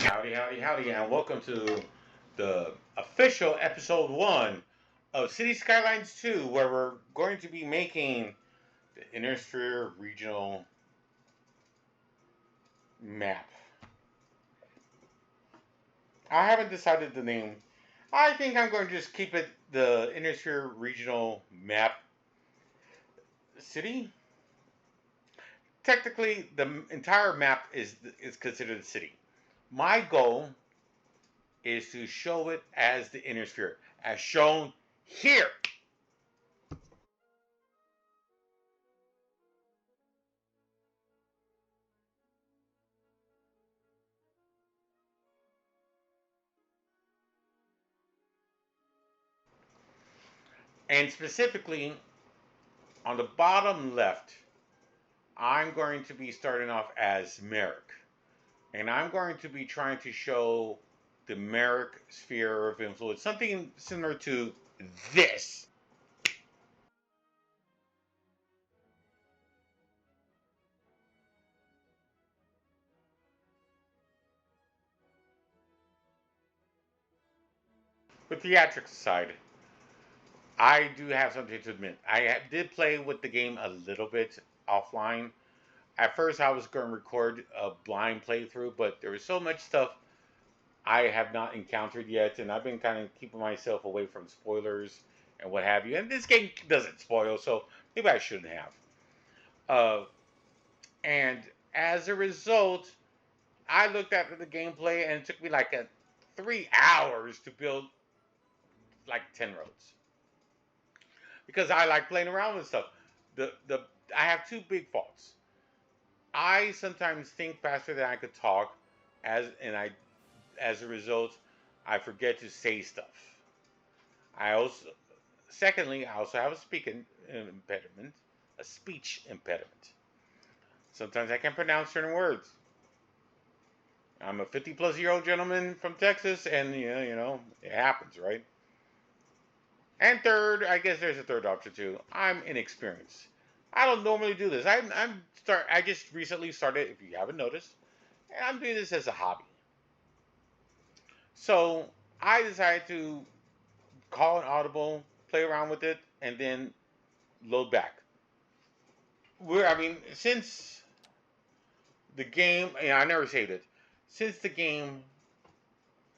Howdy, howdy, howdy, and welcome to the official episode 1 of City Skylines 2, where we're going to be making the Innersphere Regional map. I haven't decided the name. I think I'm going to just keep it the Innersphere Regional Map City. Technically, the entire map is considered a city. My goal is to show it as the Innersphere, as shown here. And specifically, on the bottom left, I'm going to be starting off as Marik. And I'm going to be trying to show the Marik sphere of influence, something similar to this. With theatrics aside, I do have something to admit. I did play with the game a little bit offline. At first, I was going to record a blind playthrough, but there was so much stuff I have not encountered yet, and I've been kind of keeping myself away from spoilers and what have you. And this game doesn't spoil, so maybe I shouldn't have. And as a result, I looked at the gameplay, and it took me like 3 hours to build like 10 roads. Because I like playing around with stuff. I have two big faults. I sometimes think faster than I could talk, as a result, I forget to say stuff. Secondly, I also have a speech impediment. Sometimes I can't pronounce certain words. I'm a 50-plus-year-old gentleman from Texas, and you know, it happens, right? And third, I guess there's a third option too. I'm inexperienced. I don't normally do this. I just recently started, if you haven't noticed, and I'm doing this as a hobby. So I decided to call an audible, play around with it, and then load back. Since the game, I never saved it. Since the game,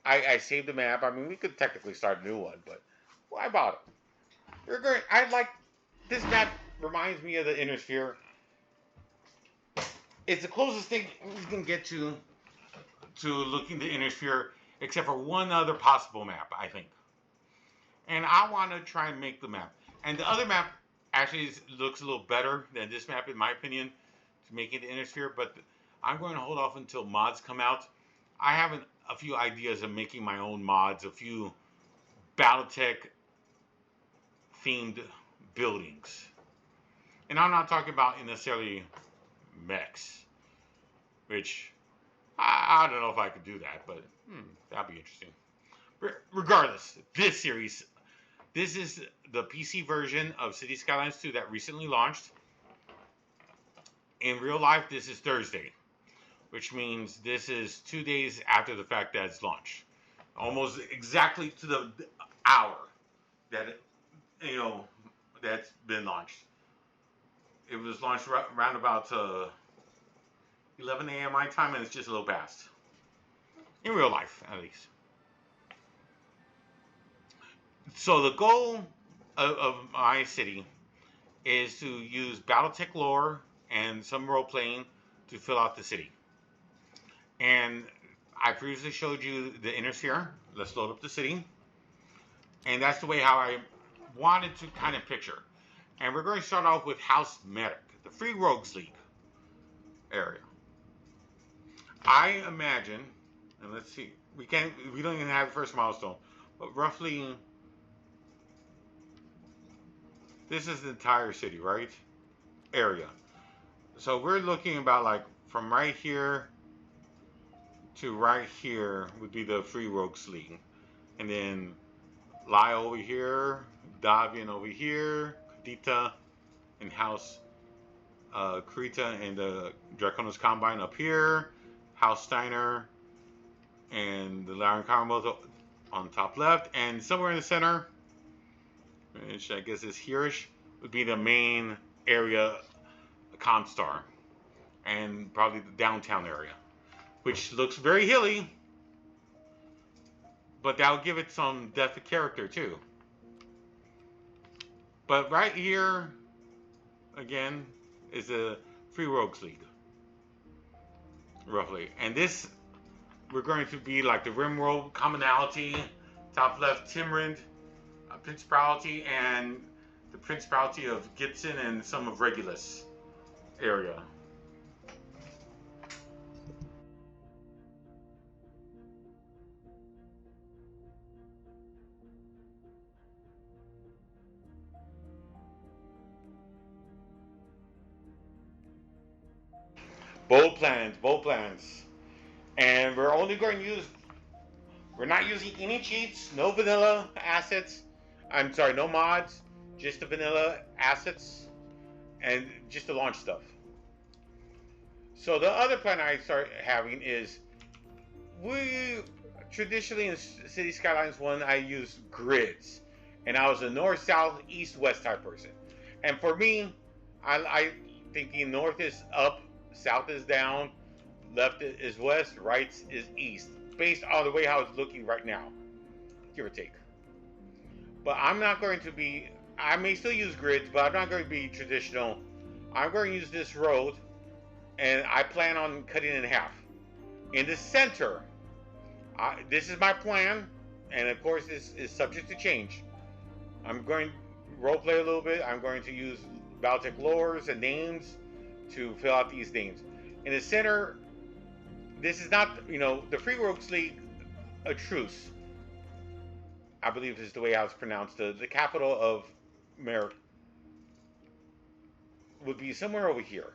I saved the map. I mean, we could technically start a new one, but I bought it. This map reminds me of the Innersphere. It's the closest thing we can get to looking the Innersphere, except for one other possible map, I think. And I want to try and make the map. And the other map actually looks a little better than this map, in my opinion, to make it the Innersphere. But I'm going to hold off until mods come out. I have a few ideas of making my own mods, a few Battletech themed buildings. And I'm not talking about necessarily mechs, which I don't know if I could do that, but that'd be interesting. Regardless, this is the PC version of City Skylines 2 that recently launched. In real life, this is Thursday, which means this is 2 days after the fact that it's launched. Almost exactly to the hour that that's been launched. It was launched around about 11 a.m. my time, and it's just a little past. In real life, at least. So the goal of my city is to use Battletech lore and some role-playing to fill out the city. And I previously showed you the Innersphere. Let's load up the city. And that's the way how I wanted to kind of picture. And we're going to start off with House Marik, the Free Rogues League area. I imagine, and let's see, we don't even have the first milestone, but roughly, this is the entire city, right? Area. So we're looking about like from right here to right here would be the Free Rogues League. And then Lai over here, Davian over here, Kadita and House Krita and the Draconis Combine up here, House Steiner, and the Lion Caramels on top left, and somewhere in the center, which I guess is hereish, would be the main area, ComStar, and probably the downtown area, which looks very hilly, but that'll give it some depth of character too. But right here, again, is a Free Rogues League, roughly. And this, we're going to be like the Rimworld Commonalty, top left Timrand, Principality, and the Principality of Gibson and some of Regulus area. Bold plans, bold plans. And we're only going to use, we're not using any cheats, no vanilla assets. I'm sorry, no mods, just the vanilla assets and just the launch stuff. So the other plan I start having is, we traditionally in City Skylines 1, I use grids. And I was a north, south, east, west type person. And for me, I thinking north is up, south is down, left is west, right is east, based on the way how it's looking right now, give or take. But I'm not going to be, I may still use grids, but I'm not going to be traditional. I'm going to use this road, and I plan on cutting it in half. In the center, this is my plan, and of course this is subject to change. I'm going to roleplay a little bit. I'm going to use Battletech lores and names to fill out these names. In the center, this is not, the Free Rogues League, a truce, I believe is the way I was pronounced. The capital of Marik would be somewhere over here.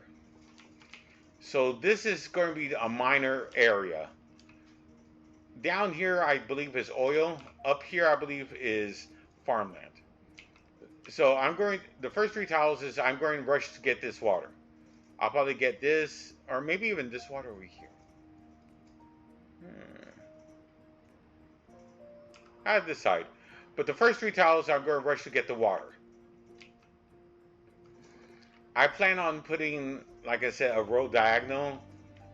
So this is going to be a minor area. Down here, I believe, is oil. Up here, I believe, is farmland. So the first 3 tiles is I'm going to rush to get this water. I'll probably get this, or maybe even this water over here. I have to decide. But the first 3 tiles, I'm going to rush to get the water. I plan on putting, like I said, a road diagonal,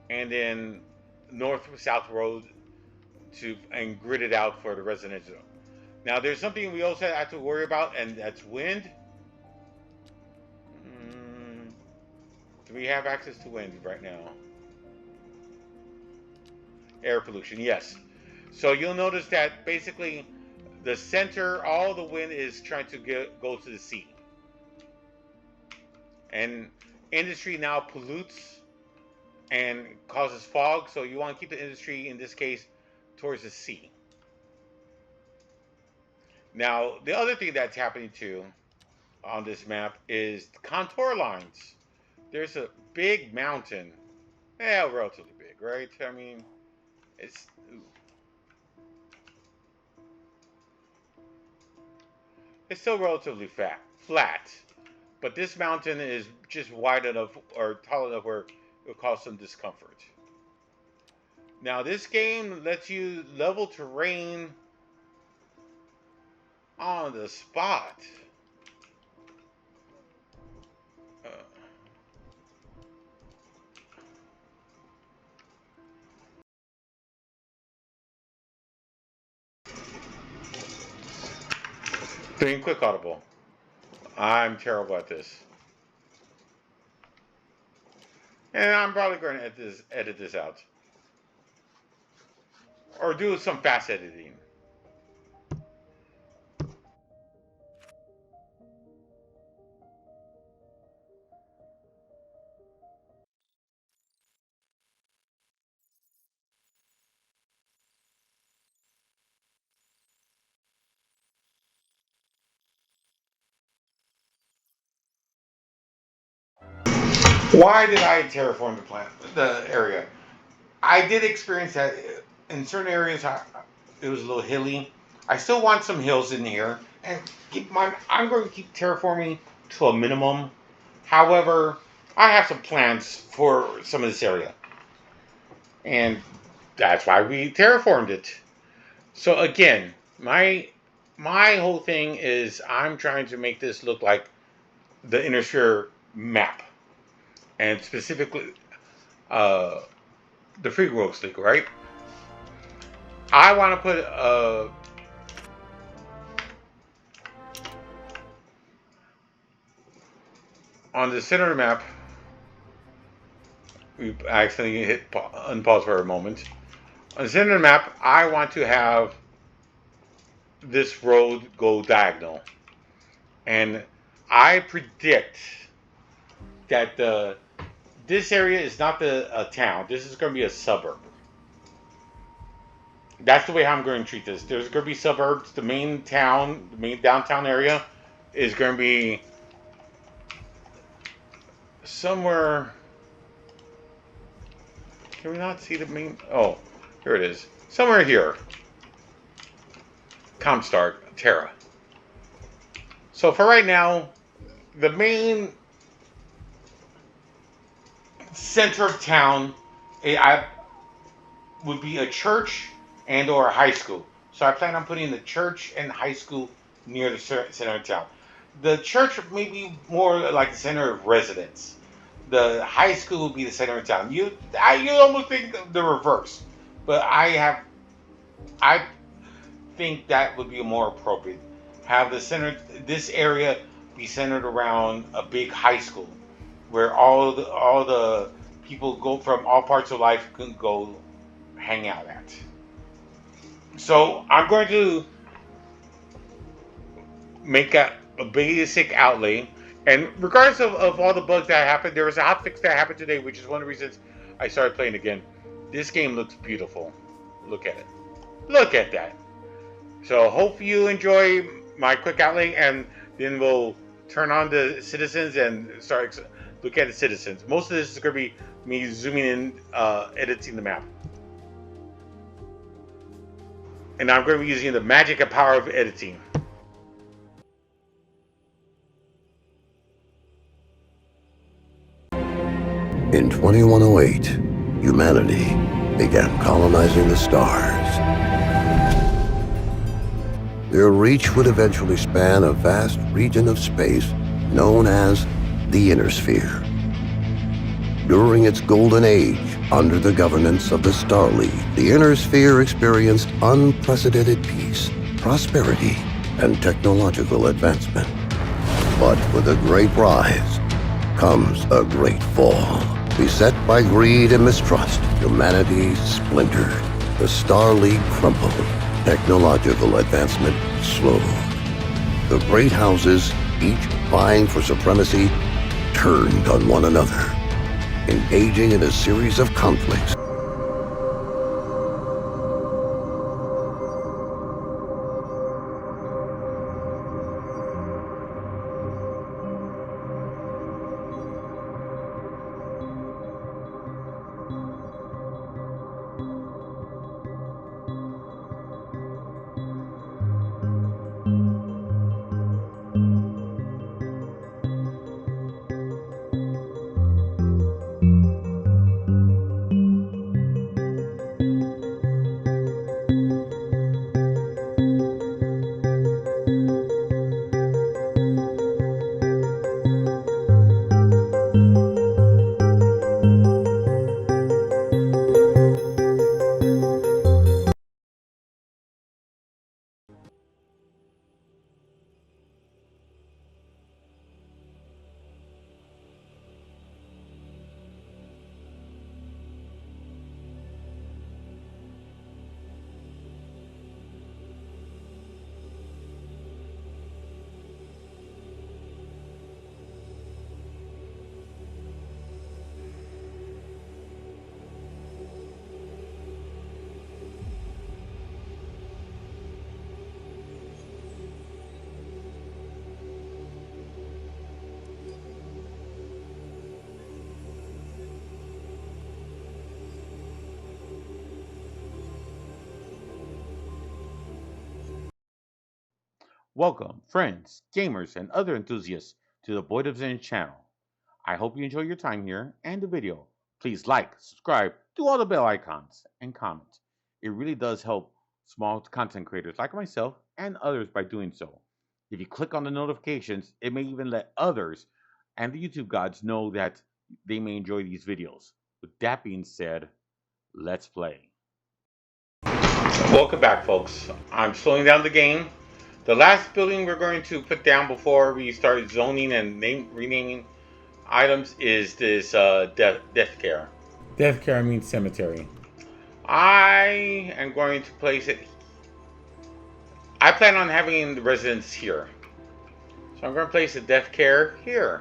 and then north-south road and grid it out for the residential. Now, there's something we also have to worry about, and that's wind. Do we have access to wind right now? Air pollution, yes. So you'll notice that basically the center, all the wind is trying to go to the sea. And industry now pollutes and causes fog, so you want to keep the industry, in this case, towards the sea. Now, the other thing that's happening too on this map is contour lines. There's a big mountain. Relatively big, right? I mean, it's... It's still relatively flat. But this mountain is just wide enough or tall enough where it'll cause some discomfort. Now, this game lets you level terrain on the spot. Doing quick audible. I'm terrible at this. And I'm probably going to edit this out. Or do some fast editing. Why did I terraform the area? I did experience that in certain areas. It was a little hilly. I still want some hills in here, and keep in mind, I'm going to keep terraforming to a minimum. However, I have some plans for some of this area, and That's why we terraformed it. So again, my whole thing is I'm trying to make this look like the Inner Sphere map, and specifically uh, the Free Growth League, right? I want to put on the center of the map. We accidentally hit unpause for a moment. On the center of the map, I want to have this road go diagonal, and I predict that this area is not a town. This is going to be a suburb. That's the way I'm going to treat this. There's going to be suburbs. The main town, the main downtown area, is going to be somewhere. Can we not see the main? Oh, here it is. Somewhere here. ComStar Terra. So for right now, the main center of town, I would be a church and or a high school. So I plan on putting the church and high school near the center of town. The church may be more like the center of residence. The high school will be the center of town. You almost think the reverse, but I think that would be more appropriate. Have this area be centered around a big high school, where all the people go from all parts of life can go hang out at. So I'm going to make a basic outlay. And regardless of all the bugs that happened, there was a hotfix that happened today, which is one of the reasons I started playing again. This game looks beautiful. Look at it. Look at that. So hope you enjoy my quick outlay, and then we'll turn on the citizens and start look at the citizens. Most of this is going to be me zooming in, editing the map. And I'm going to be using the magic and power of editing. In 2108, humanity began colonizing the stars. Their reach would eventually span a vast region of space known as the Inner Sphere. During its golden age, under the governance of the Star League, the Inner Sphere experienced unprecedented peace, prosperity, and technological advancement. But with a great rise comes a great fall. Beset by greed and mistrust, humanity splintered. The Star League crumbled. Technological advancement slowed. The great houses, each vying for supremacy, turned on one another, engaging in a series of conflicts. Welcome, friends, gamers, and other enthusiasts to the BoydofZINJ channel. I hope you enjoy your time here and the video. Please like, subscribe do all the bell icons and comment. It really does help small content creators like myself and others by doing so. If you click on the notifications, it may even let others and the YouTube gods know that they may enjoy these videos. With that being said, let's play. Welcome back, folks. I'm slowing down the game. The last building we're going to put down before we start zoning and renaming items is this death care. Death care means cemetery. I am going to place it. I plan on having the residents here. So I'm going to place the death care here.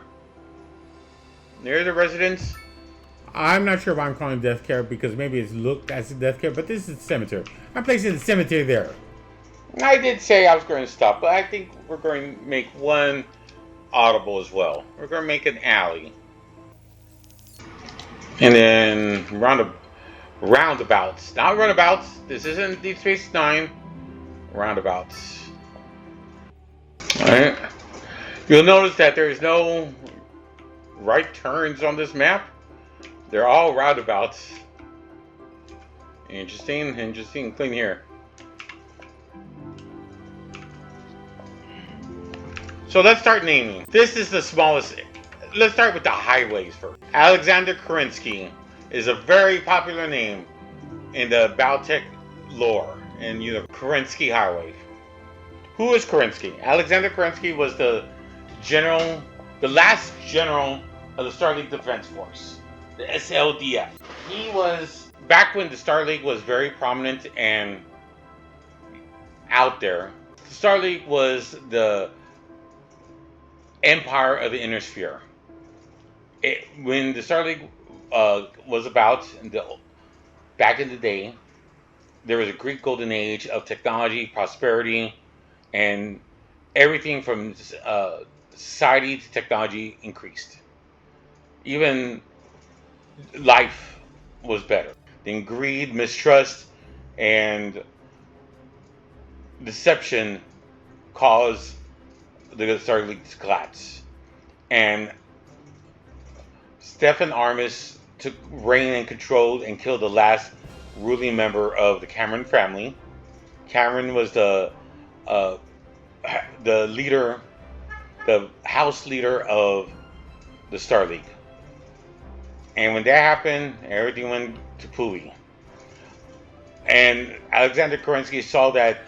Near the residents. I'm not sure if I'm calling death care because maybe it's looked as a death care, but this is the cemetery. I'm placing the cemetery there. I did say I was going to stop, but I think we're going to make one audible as well. We're going to make an alley. And then roundabouts. Not runabouts. This isn't Deep Space Nine. Roundabouts. Alright. You'll notice that there's no right turns on this map. They're all roundabouts. Interesting. Clean here. So let's start naming. This is the smallest. Let's start with the highways first. Alexander Kerensky is a very popular name in the Battletech lore and Kerensky Highway. Who is Kerensky? Alexander Kerensky was the last general of the Starleague Defense Force, the SLDF. He was back when the Starleague was very prominent and out there. The Starleague was the empire of the Inner Sphere. When the Starleague was about back in the day, there was a Greek golden age of technology, prosperity, and everything from society to technology increased. Even life was better. Then greed, mistrust, and deception caused the Starleague to collapse. And Stefan Armis took reign and controlled and killed the last ruling member of the Cameron family. Cameron was the leader, the house leader of the Starleague. And when that happened, everything went to pooey. And Alexander Kerensky saw that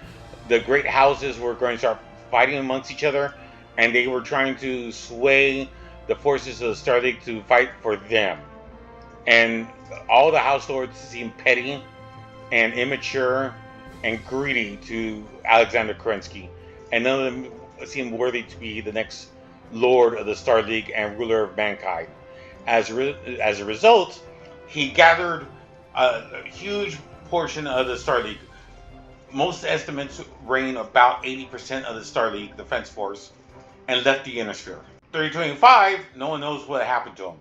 the great houses were going to start fighting amongst each other, and they were trying to sway the forces of the Starleague to fight for them. And all the house lords seemed petty and immature and greedy to Alexander Kerensky, and none of them seemed worthy to be the next lord of the Starleague and ruler of mankind. As a result, he gathered a huge portion of the Starleague. Most estimates reign about 80% of the Starleague Defense Force, and left the Inner Sphere. 3025, no one knows what happened to him.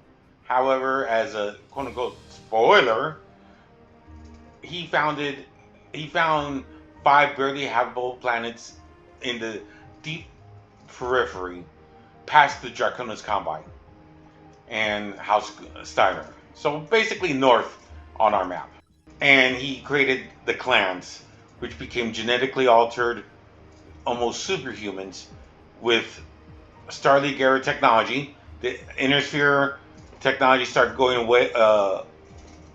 However, as a quote-unquote spoiler, he found 5 barely habitable planets in the deep periphery past the Draconis Combine and House Steiner. So basically north on our map. And he created the clans, which became genetically altered, almost superhumans, with Starleague era technology. The Inner Sphere technology started going away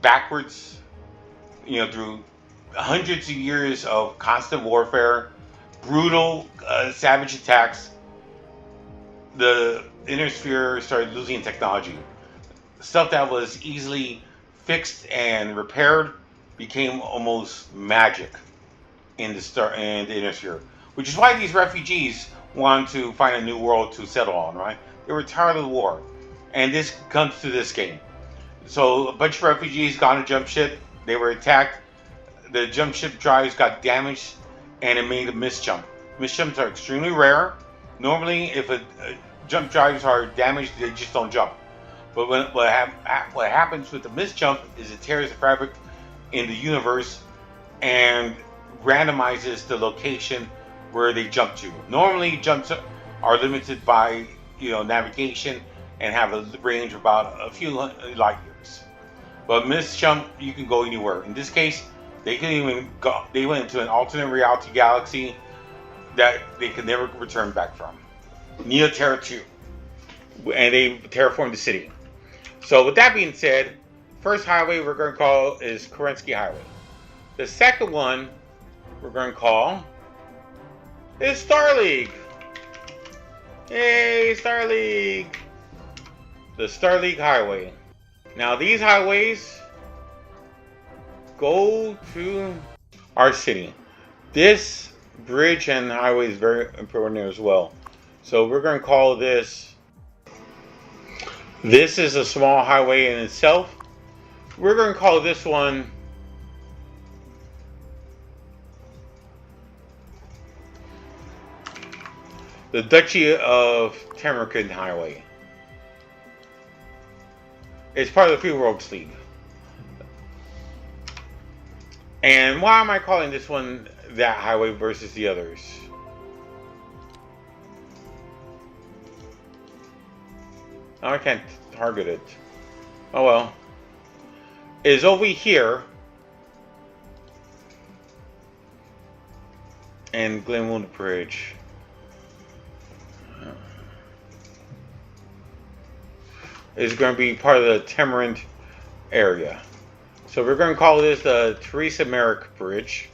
backwards, through hundreds of years of constant warfare, brutal, savage attacks. The Inner Sphere started losing technology. Stuff that was easily fixed and repaired became almost magic in the Inner Sphere, which is why these refugees want to find a new world to settle on, right? They were tired of the war. And this comes to this game. So a bunch of refugees got on a jump ship. They were attacked. The jump ship drives got damaged, and it made a misjump. Misjumps are extremely rare. Normally, if jump drives are damaged, they just don't jump. But what happens with the misjump is it tears the fabric in the universe and randomizes the location where they jump to. Normally, jumps are limited by navigation and have a range of about a few light years. But Miss Jump, you can go anywhere. In this case, they can even go. They went into an alternate reality galaxy that they could never return back from. Neo Terra II, and they terraformed the city. So with that being said, first highway we're going to call is Kerensky Highway. The second one we're going to call is Star League. Yay, Star League! The Star League Highway. Now these highways go to our city. This bridge and highway is very important as well. So we're going to call this is a small highway in itself. We're going to call this one the Duchy of Tamarkin Highway. It's part of the Free Rogues League. And why am I calling this one that highway versus the others? Oh, I can't target it. Oh well. Is over here. And Glenwood Bridge. Is going to be part of the Tamarind area. So we're going to call this the Teresa Marik Bridge.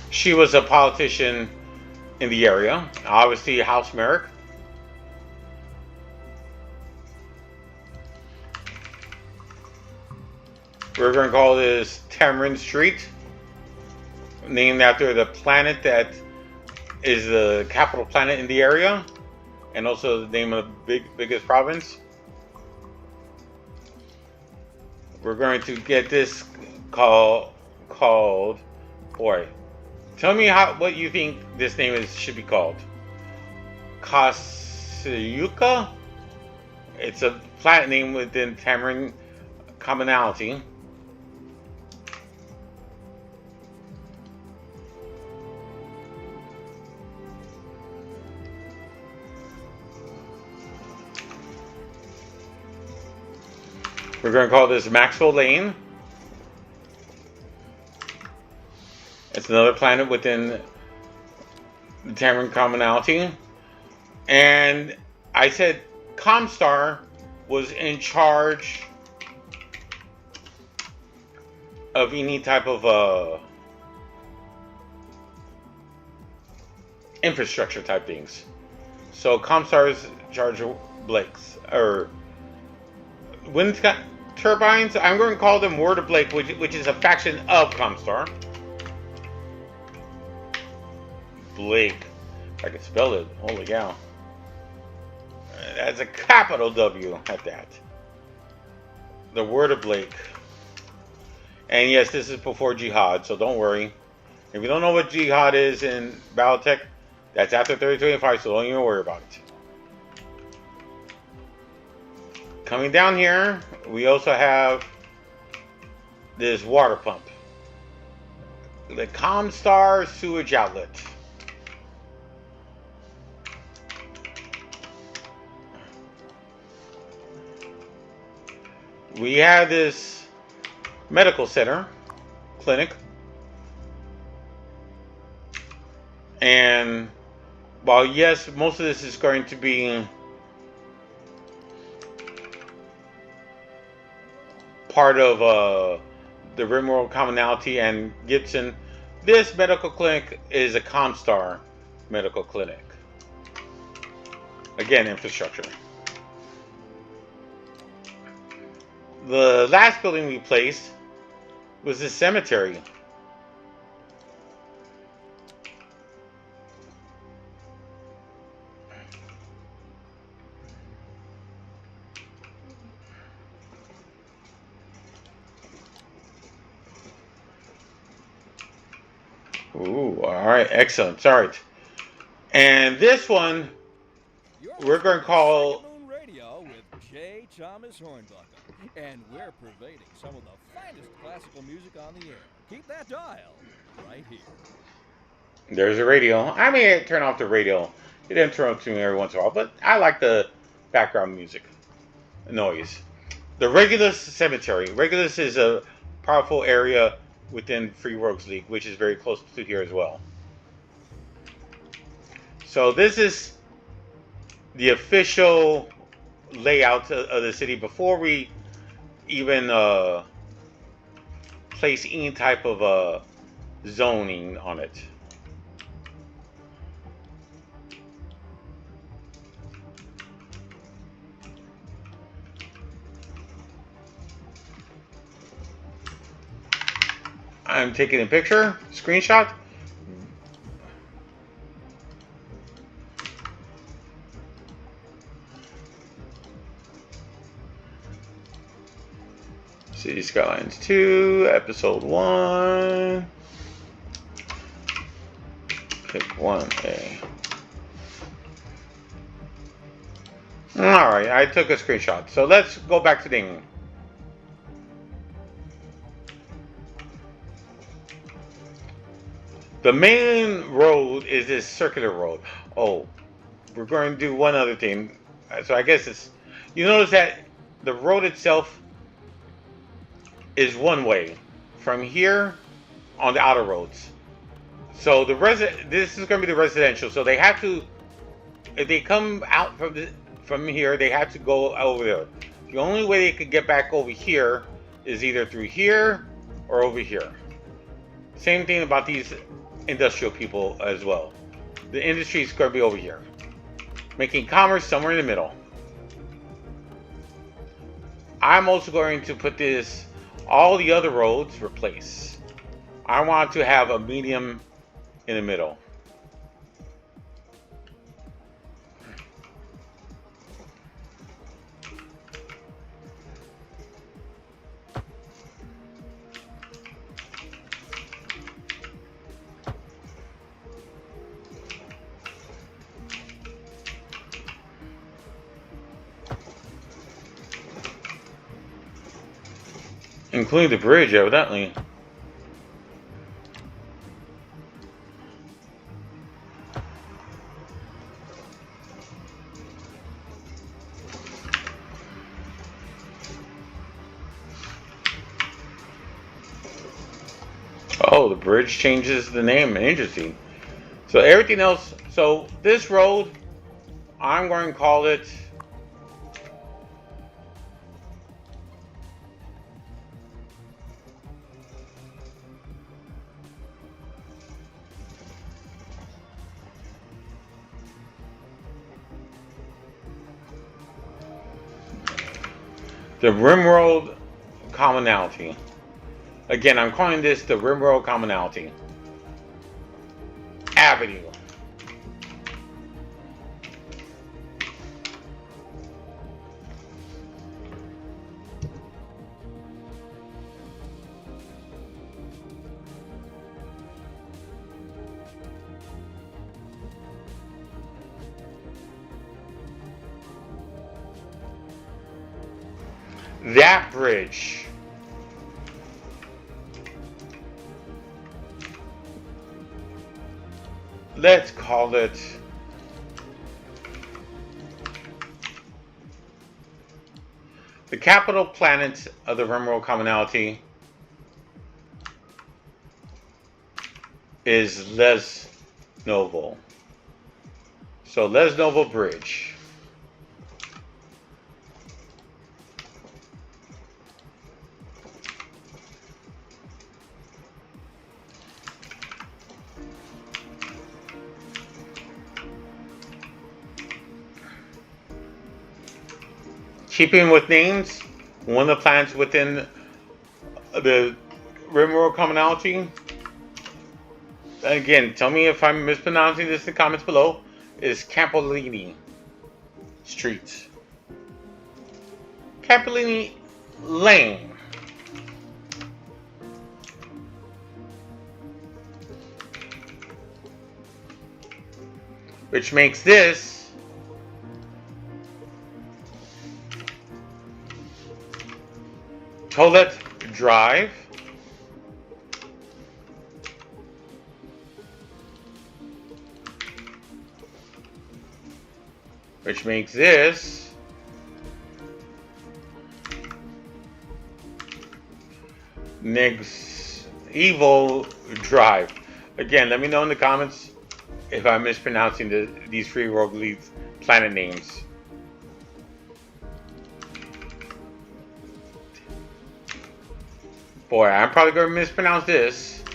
She was a politician in the area, obviously House Marik. We're going to call this Tamarind Street, named after the planet that is the capital planet in the area, and also the name of the biggest province. We're going to get this called. Boy, tell me what you think this name should be called. Kasayuka. It's a planet name within Tamarind commonality. We're going to call this Maxwell Lane. It's another planet within the Tamarind commonality. And I said ComStar was in charge of any type of infrastructure type things. So ComStar is in charge of Blake's, or wind turbines. I'm going to call them Word of Blake, which is a faction of ComStar. Blake. If I can spell it. Holy cow. That's a capital W at that. The Word of Blake. And yes, this is before Jihad, so don't worry. If you don't know what Jihad is in Battletech, that's after 3025, so don't even worry about it. Coming down here, we also have this water pump. The ComStar sewage outlet. We have this medical center, clinic. And while yes, most of this is going to be part of the Rimworld commonality and Gibson, this medical clinic is a ComStar medical clinic. Again, infrastructure. The last building we placed was the cemetery. Ooh, alright, excellent. Alright. And this one we're going to call Radio with J. Thomas Hornbuckle. And we're pervading some of the finest classical music on the air. Keep that dial right here. There's a radio. I may turn off the radio It interrupts me every once in a while, but I like the background music noise. The Regulus Cemetery. Regulus is a powerful area within Free Rogues League, which is very close to here as well. So this is the official layout of the city before we even place any type of zoning on it. I'm taking a picture, screenshot. City Skylines II, Episode 1. Pick 1A. Alright, I took a screenshot. So let's go back to the game. The main road is this circular road. Oh, we're going to do one other thing. So I guess it's... You notice that the road itself is one way from here on the outer roads. So this is going to be the residential. So they have to, if they come out from here, they have to go over there. The only way they could get back over here is either through here or over here. Same thing about these industrial people as well. The industry is going to be over here, making commerce somewhere in the middle. I'm also going to put this, all the other roads replace. I want to have a medium in the middle. Including the bridge, evidently. Oh, the bridge changes the name. Interesting. So everything else, so this road, I'm going to call it the Rimworld Commonality. Again, I'm calling this the Rimworld Commonality. Avenue. That bridge. Let's call it the capital planet of the Rimworld Commonality is Les Novo. So Les Novo Bridge. Keeping with names, one of the planets within the Rimworld Commonality, again, tell me if I'm mispronouncing this in the comments below, is Campolini Street. Campolini Lane. Which makes this Tollett Drive. which makes this Nig's Evil Drive. Again, let me know in the comments if I'm mispronouncing these free rogue leads planet names. Boy, I'm probably going to mispronounce this.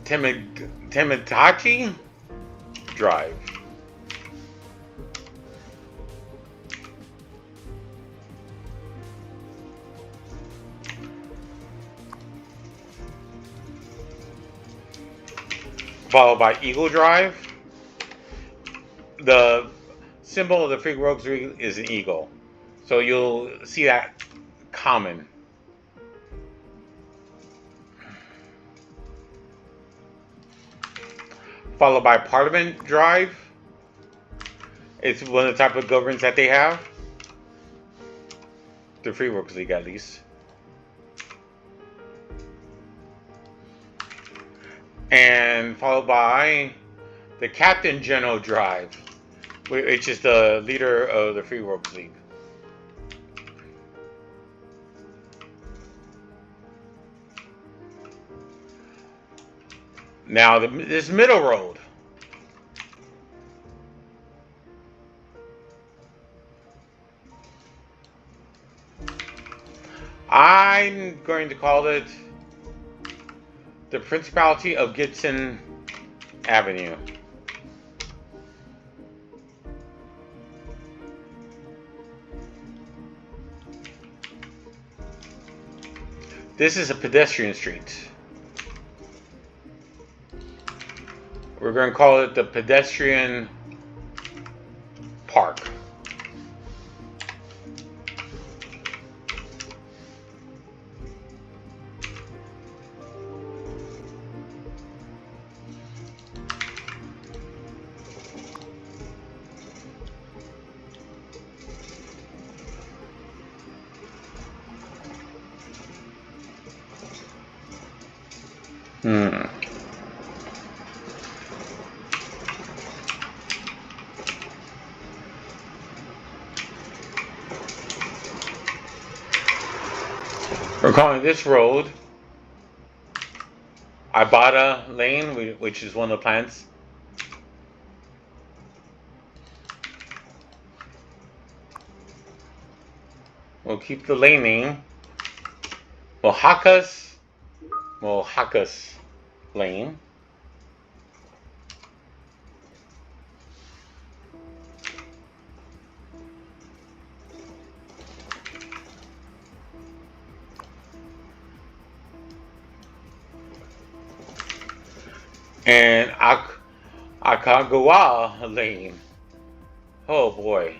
Temitachi Drive. Followed by Eagle Drive. The symbol of the Free Rogues League is an eagle, so you'll see that common. Followed by Parliament Drive. It's one of the type of governments that they have. The Free Rogues League, at least. And followed by the Captain General Drive, which is the leader of the Free Rogues League. Now, this middle road. I'm going to call it the Principality of Gibson Avenue. This is a pedestrian street. We're going to call it the Pedestrian Park. We're calling this road Ibata Lane, which is one of the plants. We'll keep the lane name Mohakas Lane. And Akagawa Lane. Oh boy.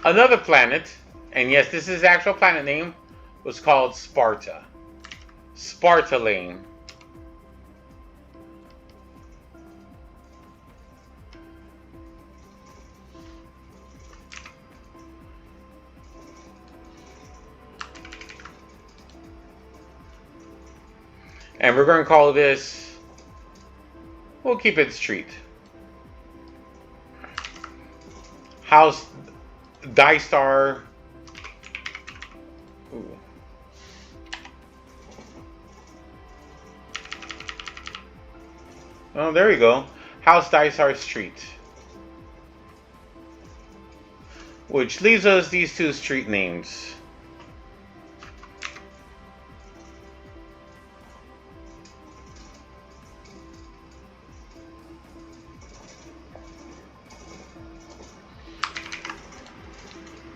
Another planet, and yes, this is the actual planet name, was called Sparta. Sparta Lane. And we're going to call this, we'll keep it street. House Dystar. Ooh. Oh, there we go. House Dystar Street. Which leaves us these two street names.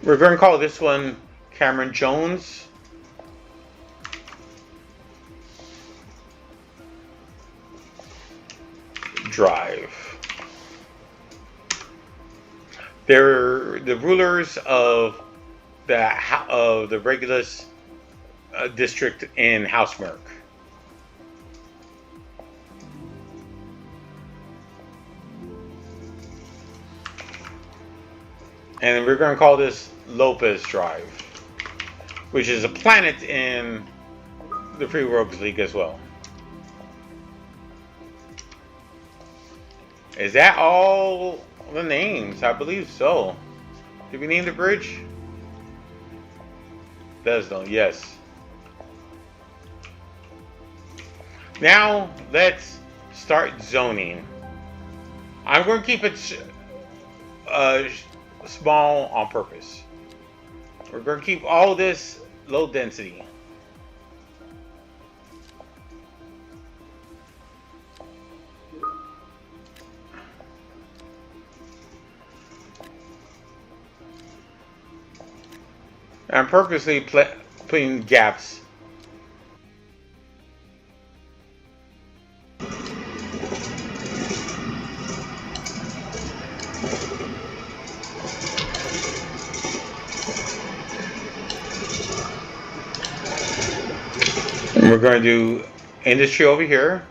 We're going to call this one Cameron Jones. Drive. They're the rulers of the Regulus district in House Merc. And we're going to call this Lopez Drive, which is a planet in the Free Rogues League as well. Is that all the names? I believe so. Did we name the bridge? Besno, yes. Now let's start zoning. I'm going to keep it small on purpose. We're going to keep all this low density. I'm purposely putting gaps. And we're going to do industry over here.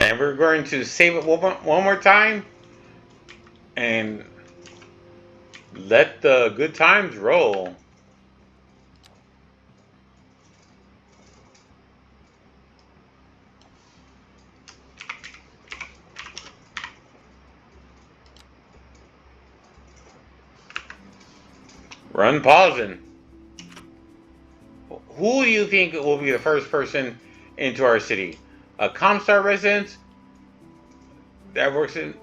And we're going to save it one more time and let the good times roll. Run pausing. Who do you think will be the first person into our city? A ComStar resident that works in...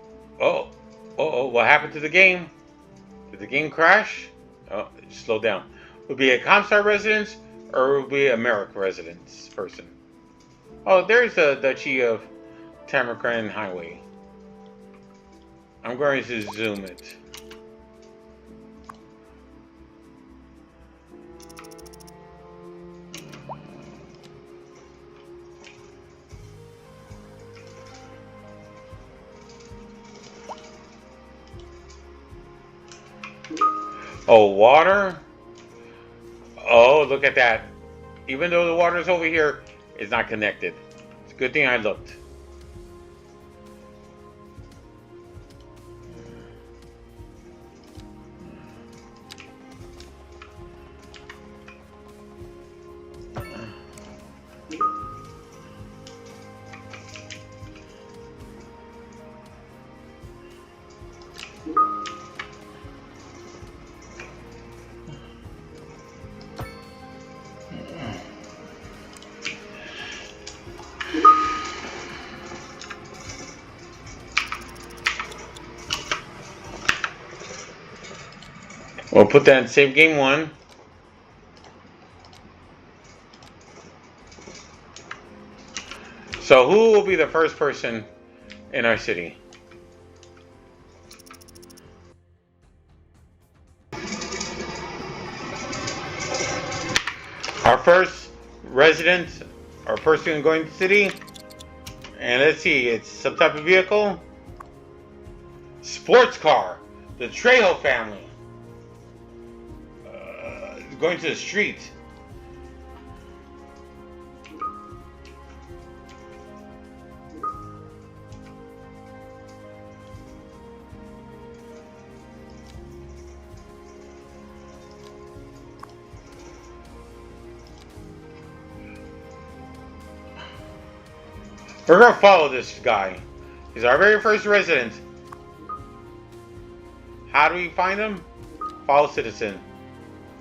Oh, what happened to the game? Did the game crash? Oh, it just slowed down. Would be a ComStar resident or would be a Marik residence person? Oh, there's the Duchy of Tamarkan Highway. I'm going to zoom it. Oh, water? Oh, look at that. Even though the water's over here, it's not connected. It's a good thing I looked. We'll put that in save game 1. So who will be the first person in our city? Our first resident or person going to the city. And let's see, it's some type of vehicle. Sports car. The Trejo family. Going to the street. We're going to follow this guy. He's our very first resident. How do we find him? Follow citizen.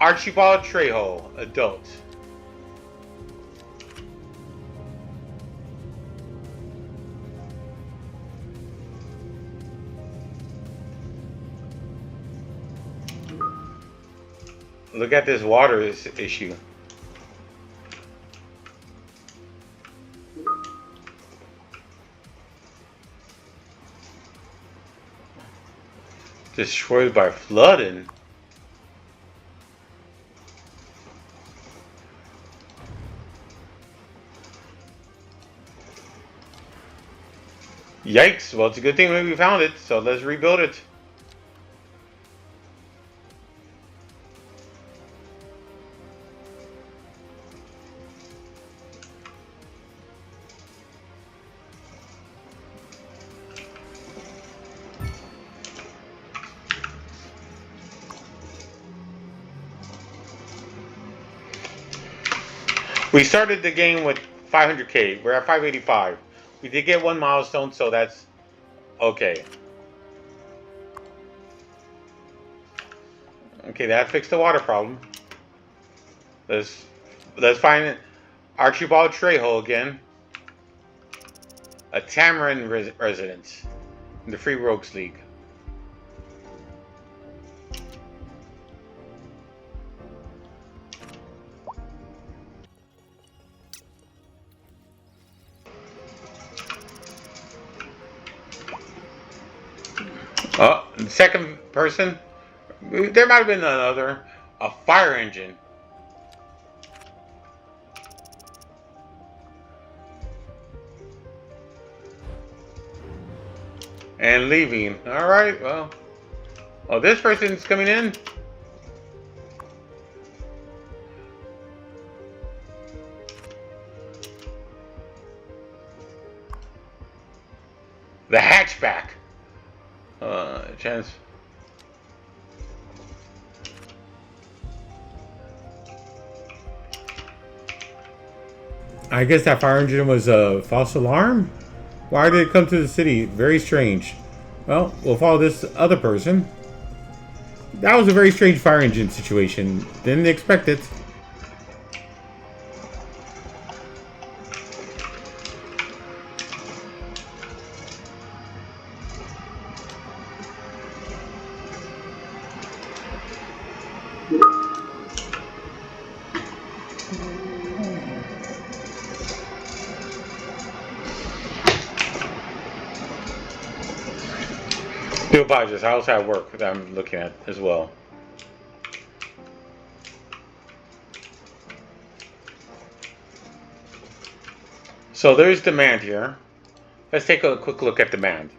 Archibald Trejo, adult. Look at this water issue. Destroyed by flooding. Yikes, well it's a good thing we found it, so let's rebuild it. We started the game with 500k. We're at 585. We did get one milestone, so that's okay. Okay, that fixed the water problem. Let's find Archibald Trejo again. A Tamarin resident in the Free Rogues League. Oh, second person. There might have been another. A fire engine. And leaving. Alright, well. Oh, this person's coming in. The hatchback. Chance. I guess that fire engine was a false alarm? Why did it come to the city? Very strange. Well, we'll follow this other person. That was a very strange fire engine situation. Didn't expect it. Do apologize. I also have work that I'm looking at as well. So there's demand here. Let's take a quick look at demand.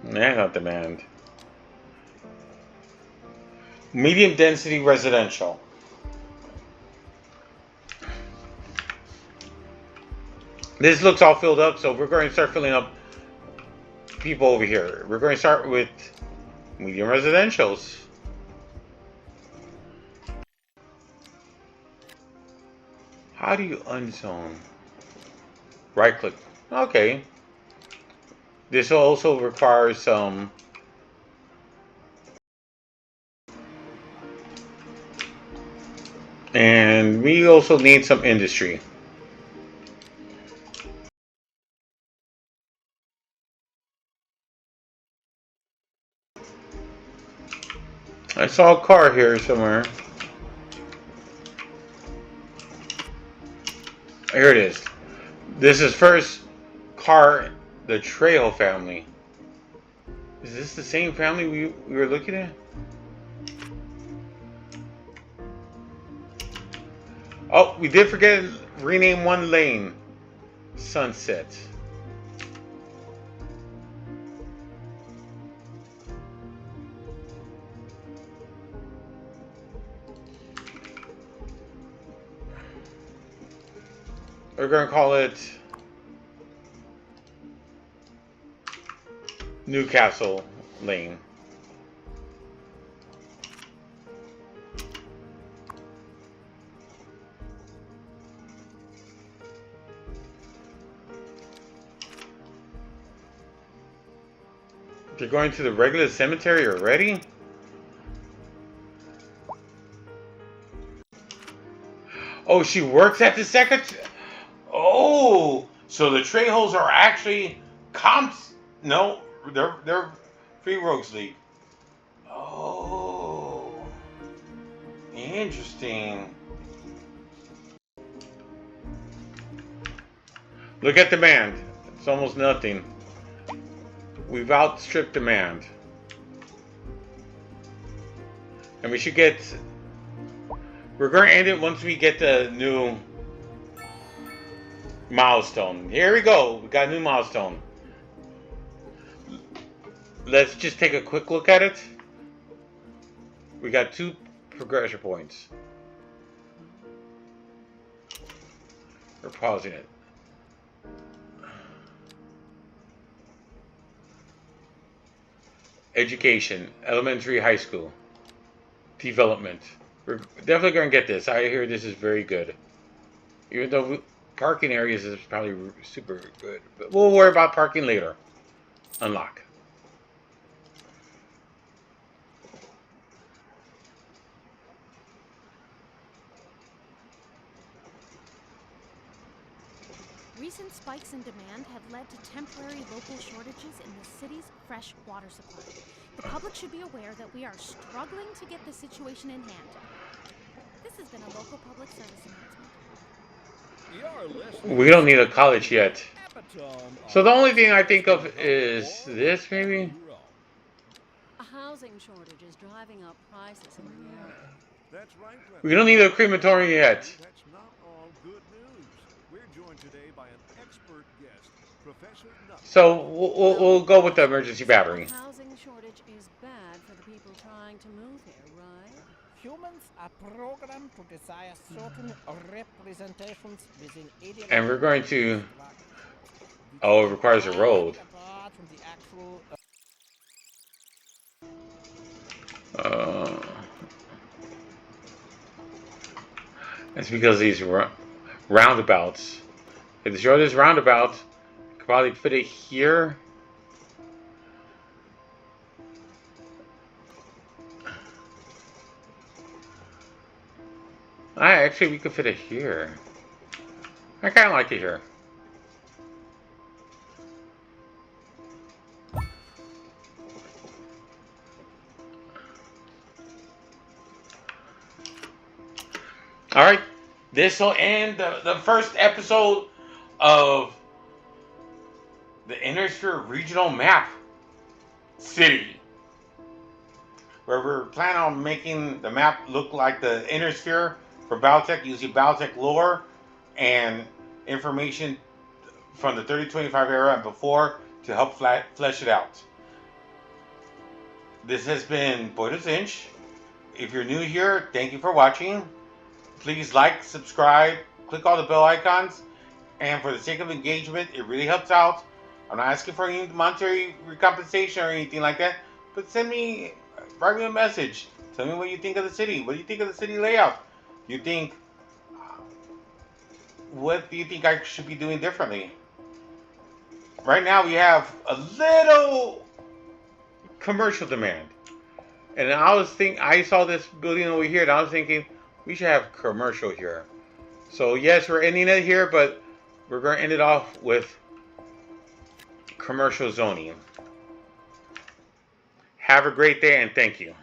Nah, not demand. Medium density residential. This looks all filled up, so we're going to start filling up people over here. We're going to start with medium residentials. How do you unzone? Right click. Okay. This also requires some and we also need some industry. I saw a car here somewhere. Here it is. This is first car, the Trejo family. Is this the same family we were looking at? Oh, we did forget to rename one lane. Sunset. We're going to call it Newcastle Lane. You're going to the regular cemetery already? Oh, she works at the secretary. Oh, so the Trejos are actually comps. No, they're Free Rogues League. Oh, interesting. Look at demand. It's almost nothing. We've outstripped demand, and we should get. We're going to end it once we get the new milestone. Here we go. We got a new milestone. Let's just take a quick look at it. We got 2 progression points. We're pausing it. Education, elementary, high school. Development. We're definitely going to get this. I hear this is very good. Even though parking areas is probably super good. But we'll worry about parking later. Unlock. Recent spikes in demand have led to temporary local shortages in the city's fresh water supply. The public should be aware that we are struggling to get the situation in hand. This has been a local public service announcement. We don't need a college yet. So the only thing I think of is this, maybe? A housing shortage is driving up prices in the area. That's right, We don't need a crematorium yet. That's not all good news. We're joined today by an expert guest, Professor Nutt. So we'll go with the emergency battery. A housing shortage is bad for the people trying to move here, right? Humans are programmed to desire certain representations within ideal. And we're going to... Oh, it requires a road. That's because these roundabouts. If the shortest roundabout, could probably fit it here. Actually, we could fit it here. I kind of like it here. All right, this will end the first episode of the Innersphere Regional Map City, where we're planning on making the map look like the Innersphere for Battletech, using Battletech lore and information from the 3025 era and before to help flesh it out. This has been BoydofZINJ. If you're new here, thank you for watching. Please like, subscribe, click all the bell icons, and for the sake of engagement, it really helps out. I'm not asking for any monetary recompensation or anything like that, but write me a message. Tell me what you think of the city. What do you think of the city layout? What do you think I should be doing differently? Right now we have a little commercial demand. And I saw this building over here and I was thinking, we should have commercial here. So yes, we're ending it here, but we're going to end it off with commercial zoning. Have a great day and thank you.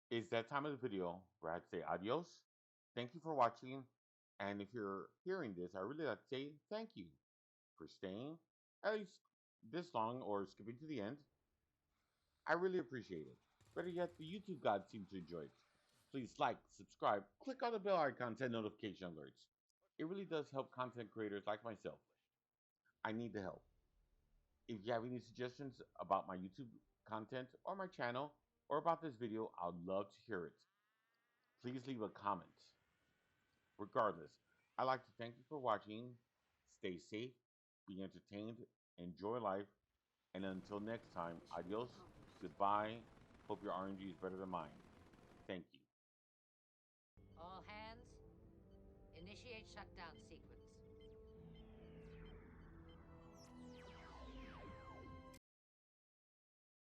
It's that time of the video where I'd say adios. Thank you for watching. And if you're hearing this, I really like to say thank you for staying at least this long or skipping to the end. I really appreciate it. Better yet, the YouTube gods seem to enjoy it. Please like, subscribe, click on the bell icon to notification alerts. It really does help content creators like myself. I need the help. If you have any suggestions about my YouTube content or my channel or about this video, I'd love to hear it. Please leave a comment. Regardless, I'd like to thank you for watching. Stay safe, be entertained, enjoy life, and until next time, adios, goodbye. Hope your RNG is better than mine. Thank you. All hands, initiate shutdown sequence.